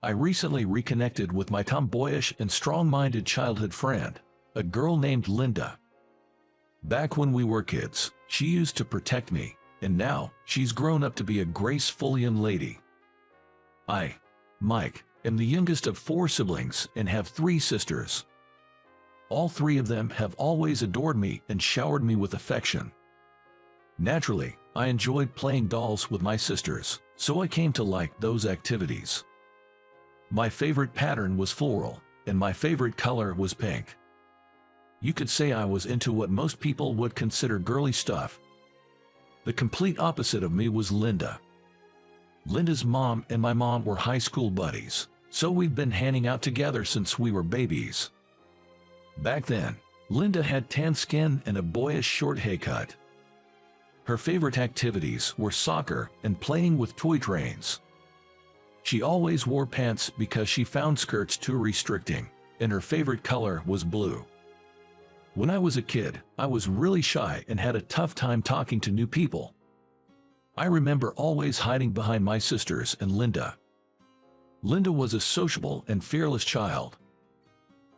I recently reconnected with my tomboyish and strong-minded childhood friend, a girl named Linda. Back when we were kids, she used to protect me, and now she's grown up to be a graceful young lady. I, Mike, am the youngest of 4 siblings and have 3 sisters. All 3 of them have always adored me and showered me with affection. Naturally, I enjoyed playing dolls with my sisters, so I came to like those activities. My favorite pattern was floral, and my favorite color was pink. You could say I was into what most people would consider girly stuff. The complete opposite of me was Linda. Linda's mom and my mom were high school buddies, so we've been hanging out together since we were babies. Back then, Linda had tan skin and a boyish short haircut. Her favorite activities were soccer and playing with toy trains. She always wore pants because she found skirts too restricting, and her favorite color was blue. When I was a kid, I was really shy and had a tough time talking to new people. I remember always hiding behind my sisters and Linda. Linda was a sociable and fearless child.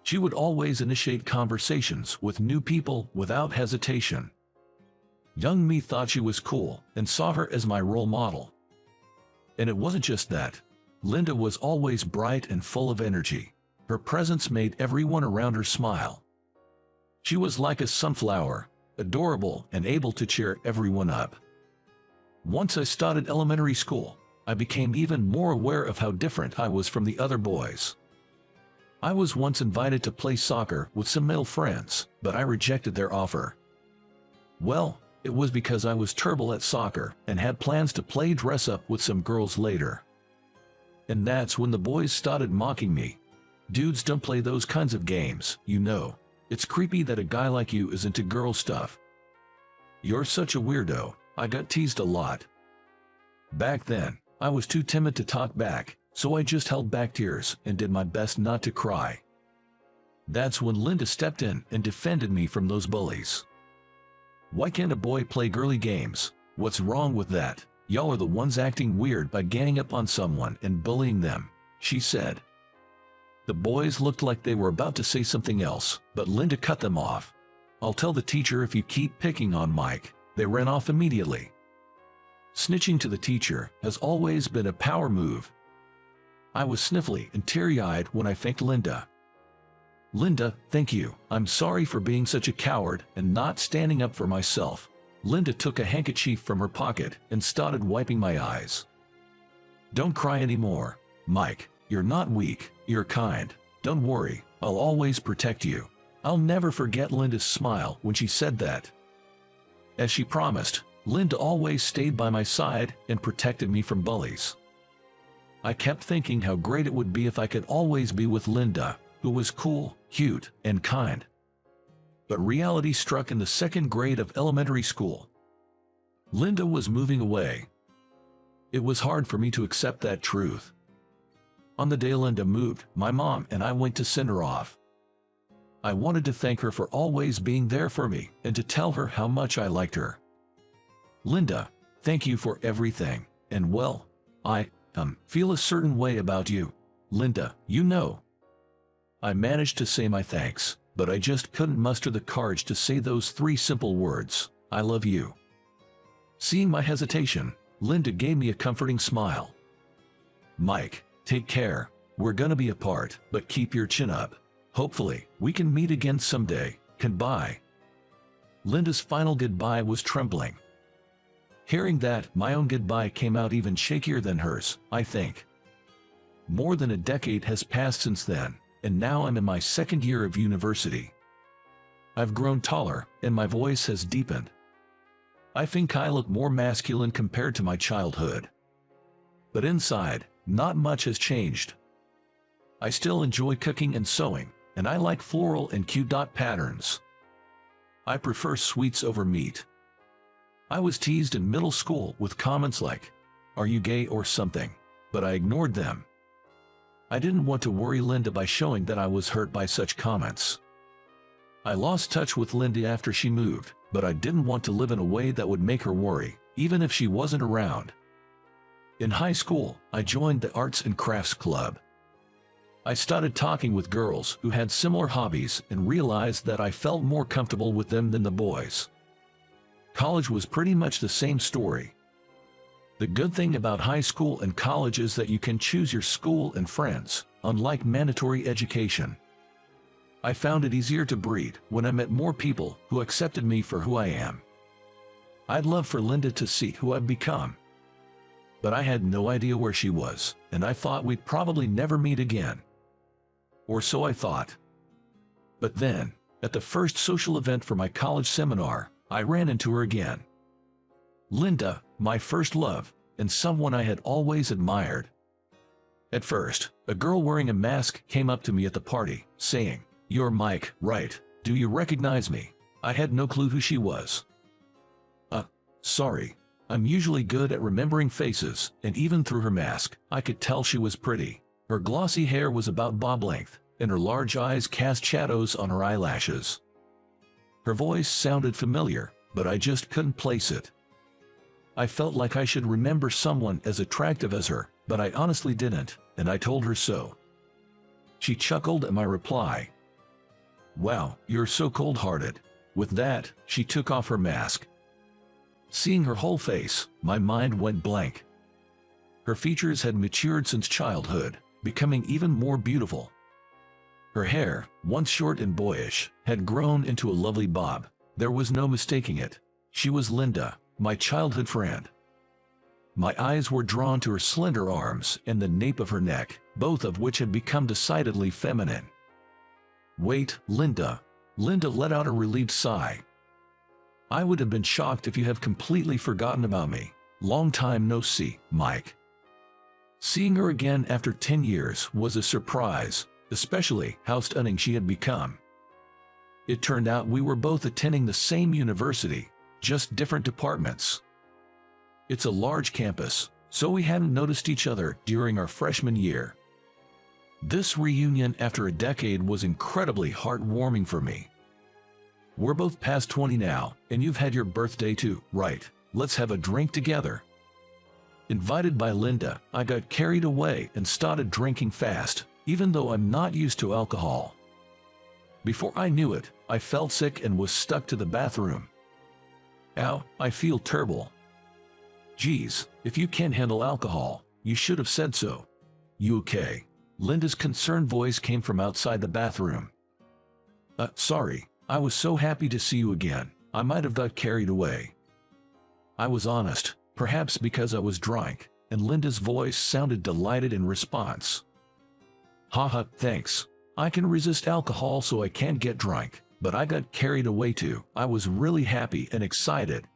She would always initiate conversations with new people without hesitation. Young me thought she was cool and saw her as my role model. And it wasn't just that. Linda was always bright and full of energy. Her presence made everyone around her smile. She was like a sunflower, adorable and able to cheer everyone up. Once I started elementary school, I became even more aware of how different I was from the other boys. I was once invited to play soccer with some male friends, but I rejected their offer. Well, it was because I was terrible at soccer and had plans to play dress-up with some girls later. And that's when the boys started mocking me. Dudes don't play those kinds of games, you know. It's creepy that a guy like you is into girl stuff. You're such a weirdo. I got teased a lot. Back then, I was too timid to talk back, so I just held back tears and did my best not to cry. That's when Linda stepped in and defended me from those bullies. Why can't a boy play girly games? What's wrong with that? Y'all are the ones acting weird by ganging up on someone and bullying them, she said. The boys looked like they were about to say something else, but Linda cut them off. I'll tell the teacher if you keep picking on Mike. They ran off immediately. Snitching to the teacher has always been a power move. I was sniffly and teary-eyed when I thanked Linda. Linda, thank you. I'm sorry for being such a coward and not standing up for myself. Linda took a handkerchief from her pocket and started wiping my eyes. Don't cry anymore, Mike. You're not weak, you're kind. Don't worry, I'll always protect you. I'll never forget Linda's smile when she said that. As she promised, Linda always stayed by my side and protected me from bullies. I kept thinking how great it would be if I could always be with Linda, who was cool, cute, and kind. But reality struck in the 2nd grade of elementary school. Linda was moving away. It was hard for me to accept that truth. On the day Linda moved, my mom and I went to send her off. I wanted to thank her for always being there for me and to tell her how much I liked her. Linda, thank you for everything, and well, I feel a certain way about you. Linda, you know. I managed to say my thanks, but I just couldn't muster the courage to say those 3 simple words, I love you. Seeing my hesitation, Linda gave me a comforting smile. Mike, take care. We're gonna be apart, but keep your chin up. Hopefully, we can meet again someday. Goodbye. Linda's final goodbye was trembling. Hearing that, my own goodbye came out even shakier than hers, I think. More than a decade has passed since then, and now I'm in my 2nd year of university. I've grown taller, and my voice has deepened. I think I look more masculine compared to my childhood. But inside, not much has changed. I still enjoy cooking and sewing, and I like floral and cute dot patterns. I prefer sweets over meat. I was teased in middle school with comments like, "Are you gay or something?" but I ignored them. I didn't want to worry Linda by showing that I was hurt by such comments. I lost touch with Linda after she moved, but I didn't want to live in a way that would make her worry, even if she wasn't around. In high school, I joined the Arts and Crafts Club. I started talking with girls who had similar hobbies and realized that I felt more comfortable with them than the boys. College was pretty much the same story. The good thing about high school and college is that you can choose your school and friends, unlike mandatory education. I found it easier to breathe when I met more people who accepted me for who I am. I'd love for Linda to see who I've become. But I had no idea where she was, and I thought we'd probably never meet again. Or so I thought. But then, at the first social event for my college seminar, I ran into her again. Linda, my first love, and someone I had always admired. At first, a girl wearing a mask came up to me at the party, saying, "You're Mike, right? Do you recognize me?" I had no clue who she was. Sorry. I'm usually good at remembering faces, and even through her mask, I could tell she was pretty. Her glossy hair was about bob length, and her large eyes cast shadows on her eyelashes. Her voice sounded familiar, but I just couldn't place it. I felt like I should remember someone as attractive as her, but I honestly didn't, and I told her so. She chuckled at my reply. "Wow, you're so cold-hearted." With that, she took off her mask. Seeing her whole face, my mind went blank. Her features had matured since childhood, becoming even more beautiful. Her hair, once short and boyish, had grown into a lovely bob. There was no mistaking it. She was Linda, my childhood friend. My eyes were drawn to her slender arms and the nape of her neck, both of which had become decidedly feminine. "Wait, Linda." Linda let out a relieved sigh. "I would have been shocked if you have completely forgotten about me. Long time no see, Mike." Seeing her again after 10 years was a surprise, especially how stunning she had become. It turned out we were both attending the same university, just different departments. It's a large campus, so we hadn't noticed each other during our freshman year. This reunion after a decade was incredibly heartwarming for me. We're both past 20 now, and you've had your birthday too, right? Let's have a drink together. Invited by Linda, I got carried away and started drinking fast, even though I'm not used to alcohol. Before I knew it, I felt sick and was stuck to the bathroom. Ow, I feel terrible. Geez, if you can't handle alcohol, you should have said so. You okay? Linda's concerned voice came from outside the bathroom. Sorry. I was so happy to see you again. I might have got carried away. I was honest, perhaps because I was drunk, and Linda's voice sounded delighted in response. Haha, thanks. I can resist alcohol so I can't get drunk, but I got carried away too. I was really happy and excited.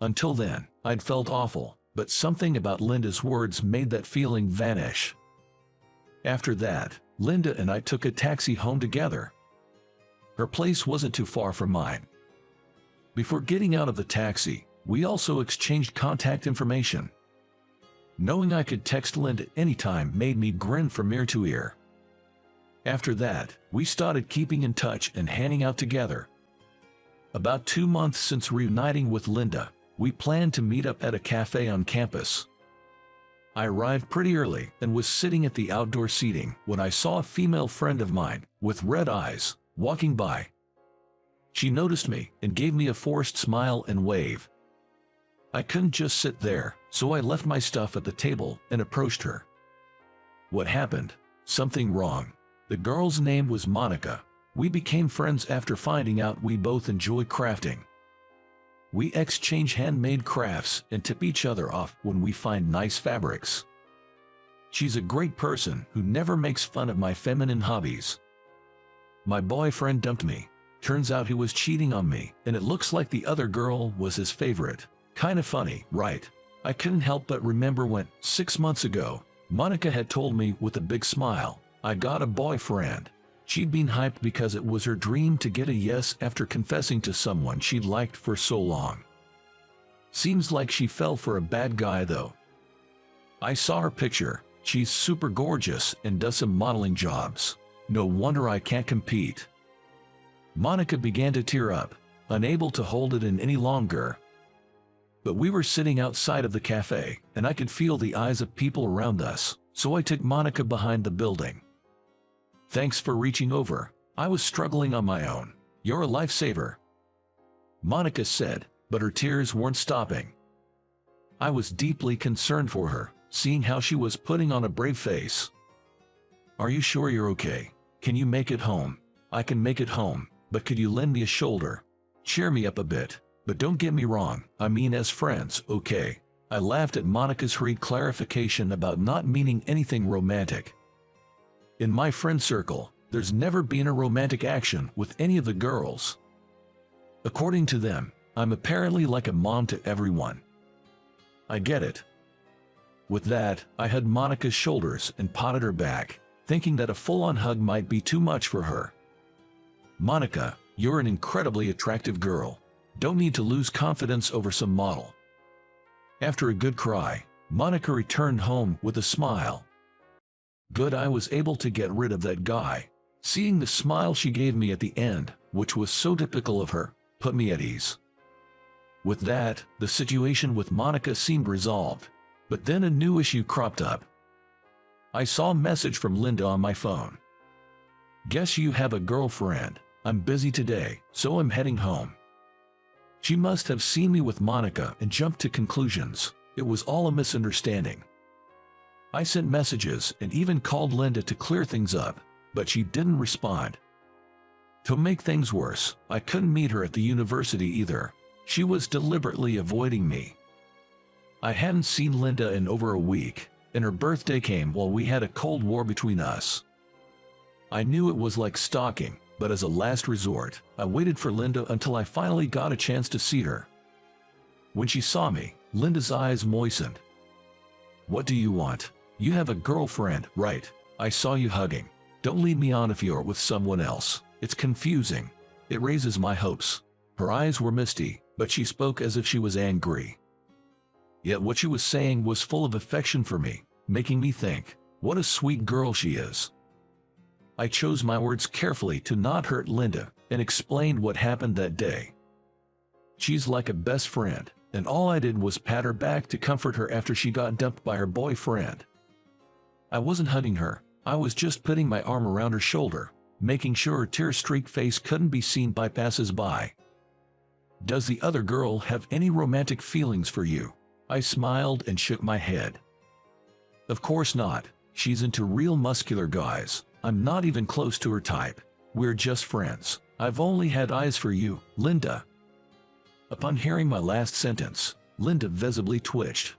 Until then, I'd felt awful, but something about Linda's words made that feeling vanish. After that, Linda and I took a taxi home together. Her place wasn't too far from mine. Before getting out of the taxi, we also exchanged contact information. Knowing I could text Linda anytime made me grin from ear to ear. After that, we started keeping in touch and hanging out together. About 2 months since reuniting with Linda, we planned to meet up at a cafe on campus. I arrived pretty early and was sitting at the outdoor seating when I saw a female friend of mine, with red eyes, walking by. She noticed me and gave me a forced smile and wave. I couldn't just sit there, so I left my stuff at the table and approached her. What happened? Something wrong. The girl's name was Monica. We became friends after finding out we both enjoy crafting. We exchange handmade crafts and tip each other off when we find nice fabrics. She's a great person who never makes fun of my feminine hobbies. My boyfriend dumped me. Turns out he was cheating on me, and it looks like the other girl was his favorite. Kinda funny, right? I couldn't help but remember when, 6 months ago, Monica had told me with a big smile, I got a boyfriend. She'd been hyped because it was her dream to get a yes after confessing to someone she'd liked for so long. Seems like she fell for a bad guy though. I saw her picture. She's super gorgeous and does some modeling jobs. No wonder I can't compete. Monica began to tear up, unable to hold it in any longer. But we were sitting outside of the cafe, and I could feel the eyes of people around us, so I took Monica behind the building. Thanks for reaching over. I was struggling on my own. You're a lifesaver, Monica said, but her tears weren't stopping. I was deeply concerned for her, seeing how she was putting on a brave face. Are you sure you're okay? Can you make it home? I can make it home, but could you lend me a shoulder? Cheer me up a bit, but don't get me wrong, I mean as friends, okay? I laughed at Monica's hurried clarification about not meaning anything romantic. In my friend circle, there's never been a romantic action with any of the girls. According to them, I'm apparently like a mom to everyone. I get it. With that, I hugged Monica's shoulders and patted her back, thinking that a full-on hug might be too much for her. Monica, you're an incredibly attractive girl. Don't need to lose confidence over some model. After a good cry, Monica returned home with a smile. Good, I was able to get rid of that guy. Seeing the smile she gave me at the end, which was so typical of her, put me at ease. With that, the situation with Monica seemed resolved, but then a new issue cropped up. I saw a message from Linda on my phone. Guess you have a girlfriend. I'm busy today, so I'm heading home. She must have seen me with Monica and jumped to conclusions. It was all a misunderstanding. I sent messages and even called Linda to clear things up, but she didn't respond. To make things worse, I couldn't meet her at the university either. She was deliberately avoiding me. I hadn't seen Linda in over a week, and her birthday came while we had a cold war between us. I knew it was like stalking, but as a last resort, I waited for Linda until I finally got a chance to see her. When she saw me, Linda's eyes moistened. What do you want? You have a girlfriend, right? I saw you hugging. Don't lead me on if you're with someone else. It's confusing. It raises my hopes. Her eyes were misty, but she spoke as if she was angry. Yet what she was saying was full of affection for me, making me think, what a sweet girl she is. I chose my words carefully to not hurt Linda and explained what happened that day. She's like a best friend, and all I did was pat her back to comfort her after she got dumped by her boyfriend. I wasn't hugging her, I was just putting my arm around her shoulder, making sure her tear-streaked face couldn't be seen by passers-by. Does the other girl have any romantic feelings for you? I smiled and shook my head. Of course not. She's into real muscular guys. I'm not even close to her type. We're just friends. I've only had eyes for you, Linda. Upon hearing my last sentence, Linda visibly twitched.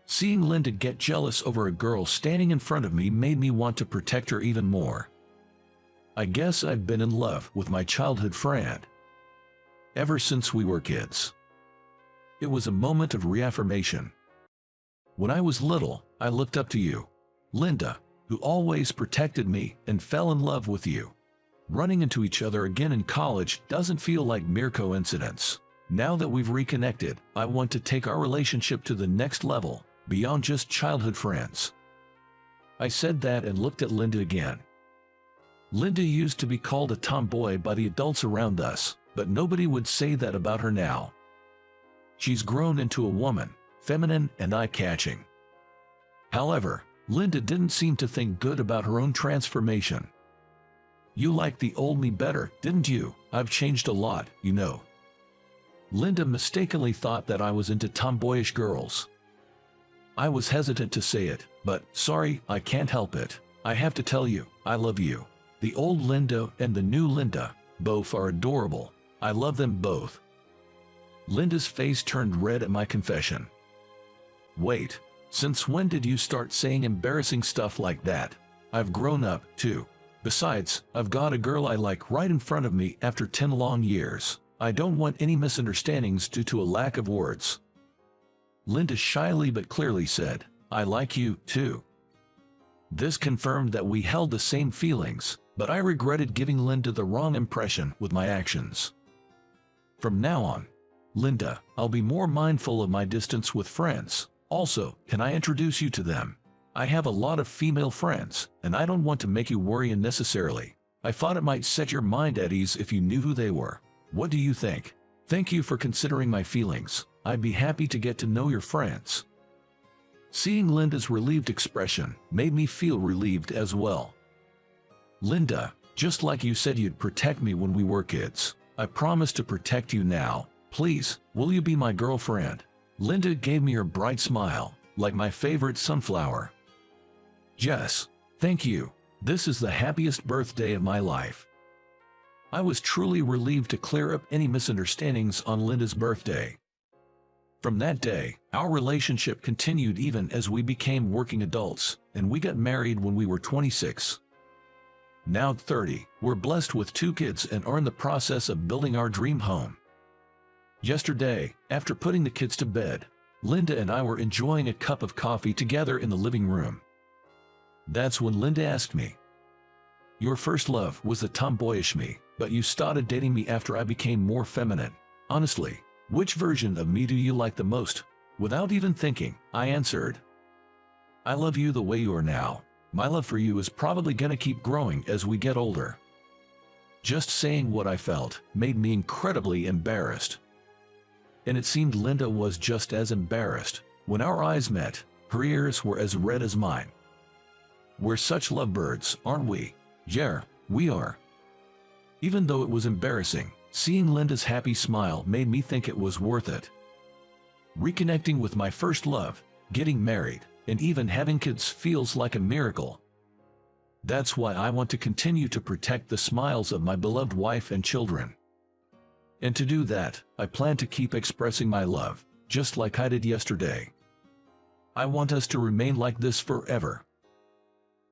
Seeing Linda get jealous over a girl standing in front of me made me want to protect her even more. I guess I've been in love with my childhood friend ever since we were kids. It was a moment of reaffirmation. When I was little, I looked up to you, Linda, who always protected me and fell in love with you. Running into each other again in college doesn't feel like mere coincidence. Now that we've reconnected, I want to take our relationship to the next level, beyond just childhood friends. I said that and looked at Linda again. Linda used to be called a tomboy by the adults around us, but nobody would say that about her now. She's grown into a woman, feminine and eye-catching. However, Linda didn't seem to think good about her own transformation. You liked the old me better, didn't you? I've changed a lot, you know. Linda mistakenly thought that I was into tomboyish girls. I was hesitant to say it, but sorry, I can't help it. I have to tell you, I love you. The old Linda and the new Linda, both are adorable. I love them both. Linda's face turned red at my confession. Wait, since when did you start saying embarrassing stuff like that? I've grown up, too. Besides, I've got a girl I like right in front of me after 10 long years. I don't want any misunderstandings due to a lack of words. Linda shyly but clearly said, I like you, too. This confirmed that we held the same feelings, but I regretted giving Linda the wrong impression with my actions. From now on, Linda, I'll be more mindful of my distance with friends. Also, can I introduce you to them? I have a lot of female friends, and I don't want to make you worry unnecessarily. I thought it might set your mind at ease if you knew who they were. What do you think? Thank you for considering my feelings. I'd be happy to get to know your friends. Seeing Linda's relieved expression made me feel relieved as well. Linda, just like you said you'd protect me when we were kids, I promise to protect you now. Please, will you be my girlfriend? Linda gave me her bright smile, like my favorite sunflower. Jess, thank you. This is the happiest birthday of my life. I was truly relieved to clear up any misunderstandings on Linda's birthday. From that day, our relationship continued even as we became working adults, and we got married when we were 26. Now 30, we're blessed with 2 kids and are in the process of building our dream home. Yesterday, after putting the kids to bed, Linda and I were enjoying a cup of coffee together in the living room. That's when Linda asked me, "Your first love was the tomboyish me, but you started dating me after I became more feminine. Honestly, which version of me do you like the most?" Without even thinking, I answered, "I love you the way you are now. My love for you is probably gonna keep growing as we get older." Just saying what I felt made me incredibly embarrassed. And it seemed Linda was just as embarrassed. When our eyes met, her ears were as red as mine. We're such lovebirds, aren't we? Yeah, we are. Even though it was embarrassing, seeing Linda's happy smile made me think it was worth it. Reconnecting with my first love, getting married, and even having kids feels like a miracle. That's why I want to continue to protect the smiles of my beloved wife and children. And to do that, I plan to keep expressing my love, just like I did yesterday. I want us to remain like this forever.